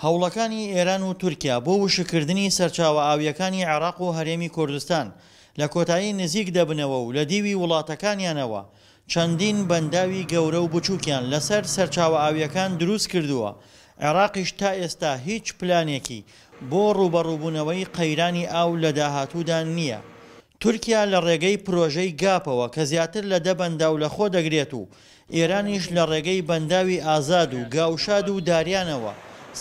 هەوڵەکانی ئێران و تورکیا بۆ وشکردنی سەرچاوە ئاویەکانی عێراق و هەرێمی کوردستان لە کۆتایی نزیک دەبنەوە و لە دیوی وڵاتەکانیانەوە چەندین بەنداوی گەورە و بچووکیان لەسەر سەرچاوە ئاویەکان دروست کردووە. عێراقیش تا ئێستا هیچ پلانێکی بۆ ڕوبەڕووبوونەوەی قەیرانی ئاو لە داهاتوودا نییە. تورکیا لە ڕێگەی پرۆژەی گاپەوە کە زیاتر لە 10 بەنداو لەخۆ دەگرێت و ئێرانیش لە ڕێگەی بەنداوی ئازاد و گاوشاد و داریانەوە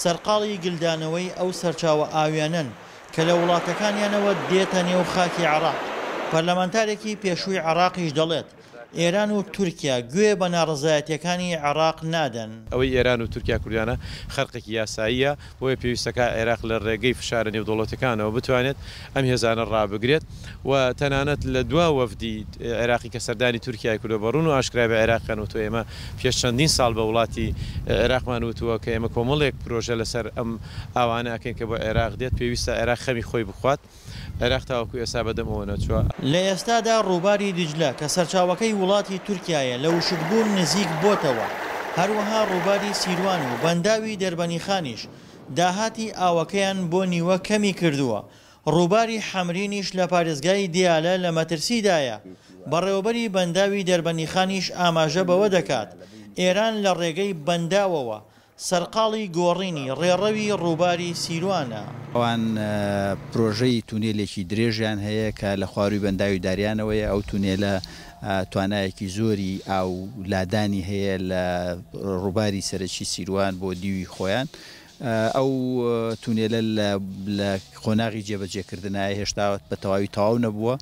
سەرقاڵی گلدانەوەی ئەو سەرچاوە ئاویانن کە لە وڵاتەکانیانەوە دێتە نێو خاکی عێراق. پەرلەمانتارێکی پێشووی عێراقیش دەڵێت ئێران و تورکیا گوێ بە ناڕزایەتیەکانی عێراق نادەن. ئەوەی ئێران و تورکیا کوردیانە خەرقێکی یاساییە بۆیە پێویستەکە عێراق لە ڕێگەی فشارە نێودوڵەتەکانەوە بتوانێت ئەم هێزانە ڕابگرێت و تەنانەت لە دوا وەفدی عێراقی کە سەردانی تورکیای کردو بەڕوون و ئاشکرا بە عێراقیان وتۆ ئێمە پێش چەندین ساڵ بە وڵاتی عێراقمان وتووە کە ئێمە کۆمەڵێک پرۆژە لەسەر ئەم ئاوانە ئەکەین کە بۆ عێراق دێت پێویستە عێراق خەمی خۆی بخوات. عێراق تاوەکو ئێستا بەدەمەوە نەچووە. لە ئێستادا ڕووباری دیجلە کە سەرچاوەکەی وڵاتی تورکیایە لە وشکبوون نزیک بۆتەوە. هەروەها ڕووباری سیروان و بەنداوی دەربەنی خانیش داهاتی ئاوەکەیان بۆ نیوە کەمی کردووە. ڕووباری حەمرینیش لە پارێزگای دیالە لە مەترسیدایە. بەڕێوەبەری بەنداوی دەربەنی خانیش ئاماژە بەوە دەکات ئێران لە ڕێگەی بەنداوەوە سەرقاڵی گۆڕینی ڕێڕەوی ڕووباری سیروانە. ئەوان پرۆژەی تونێلێکی درێژیان هەیە کە لە خواروی بەنداوی داریانەوەیە. ئەو تونێلە توانایەکی زۆری ئاو لادانی هەیە لە ڕووباری سەرەکی سیروان بۆ دیوی خۆیان. ئەو تونێلە لە خۆناغی جێبەجێکردنایە هێشتا بە تەواوی تەواو نەبووە.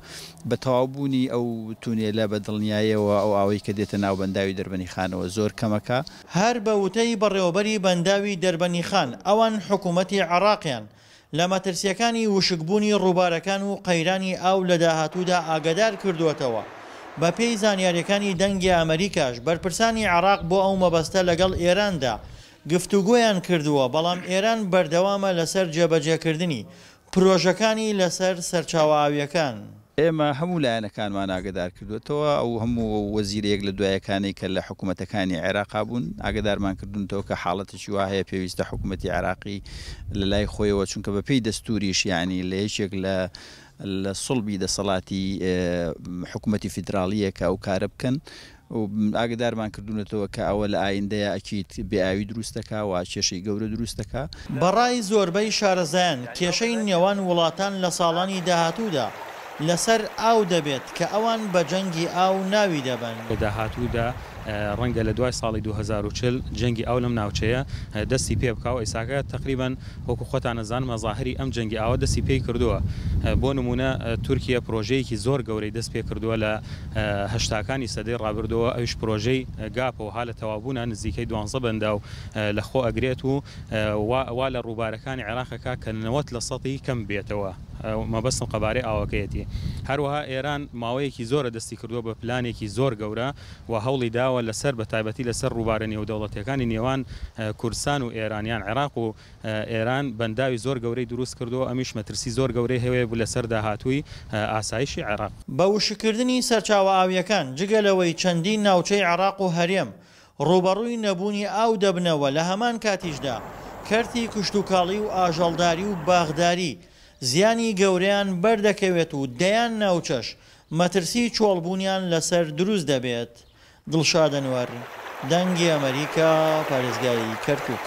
بە تەواوبوونی ئەو تونێلە بە دڵنیاییەوە ئەو ئاوەی کە دێتە ناو بەنداوی دەربەنی خانەوە زۆر کەمەکە. هەر بە وتەی بەڕێوەبەری بەنداوی دەربەنی خان ئەوان حکوومەتی عێراقیان لە مەترسیەکانی وشکبوونی ڕووبارەکان و قەیرانی ئاو لە داهاتوودا ئاگادار کردووەتەوە. بە پێی زانیاریەکانی دەنگی ئەمریکاش بەرپرسانی عێراق بۆ ئەو مەبەستە لەگەڵ ئێراندا گفتوگۆیان کردووە، بەڵام ئێران بەردەوامە لەسەر جێبەجێکردنی پرۆژەکانی لەسەر سەرچاوە ئاویەکان. ئێمە هەموو لایەنەکانمان ئاگدار کردوێتەوە. ئەو هەموو وەزیرەیەک لە دوایەکانی کە لە حکوومەتەکانی عێراقا بوون ئاگدارمان کردوونەوە کە حاڵەتێکی وا هەیە پێویستە حکوومەتی عێراقی لە لای خۆیەوە چونکە بەپێی دەستوریش یعنی لە یەکێک لە سڵبی دەسەڵاتی حکوومەتی فیدراالیە کە ئەو کارە بکەن و ئاگدارمان کردوونەتەوە کە ئەوە لە ئایندەیە ئەکییت بێئاوی دروستەکە و کێشەی گەورە دروستەکە. بەڕای زۆربەی شارەزایان کێشەی نێوان وڵاتان لە ساڵانی داهاتوودا لەسەر ئاو دەبێت کە ئەوان بە جەنگی ئاو ناوی دەبن. لە داهاتوودا ڕەنگە لە دوای ساڵی 2040 جەنگی ئاو لەم ناوچەیە دەستی پێ بکاو. ئێساکە تقریبان وەکو خۆتان نەزانم مەظاهری ئەم جەنگی ئاوە دەستی پێی کردووە. بۆ نمونە تورکیا پرۆژەیەکی زۆر گەورەی دەست پێ کردووە لە هەشتاکانی سەدەی ڕابردووە. ئەوش پرۆژەی گاپەوە ها لە تەوابوونە نزیکەی 12 بەنداو لە خۆ ئەگرێت و وا لە ڕووبارەکانی عێراقەکە کە 90% کەم بێتەوە. مەبەستم قەبارەی ئاوەکەیەتی. هەروەها ئێران ماوەیەکی زۆرە دەستی کردووە بە پلانێکی زۆر گەورە و هەوڵی داوە لەسەر بە تایبەتی لەسەر ڕووبارە نێودەوڵەتیەکانی نێوان کوردستان و ئێرانیان. عێراق و ئێران بەنداوی زۆر گەورەی دروست کردووە. ئەمیش مەترسی زۆر گەورەی هەیە بوو لەسەر داهاتووی ئاسایشی عێراق. بە وشکردنی سەرچاوە ئاویەکان جگەلەوەی چەندین ناوچەی عێراق و هەرێم ڕوبەڕووی نەبوونی ئاو دەبنەوە. لە هەمان کاتیشدا کەرتی کشتوکاڵی و ئاژەڵداری و باغداری زیانی گەورەیان بەردەکەوێت و دەیان ناوچەش مەترسی چۆڵبوونیان لەسەر دروست دەبێت. دڵشاد ئەنوەر، دەنگی ئەمریکا، پارێزگای کەرکووک.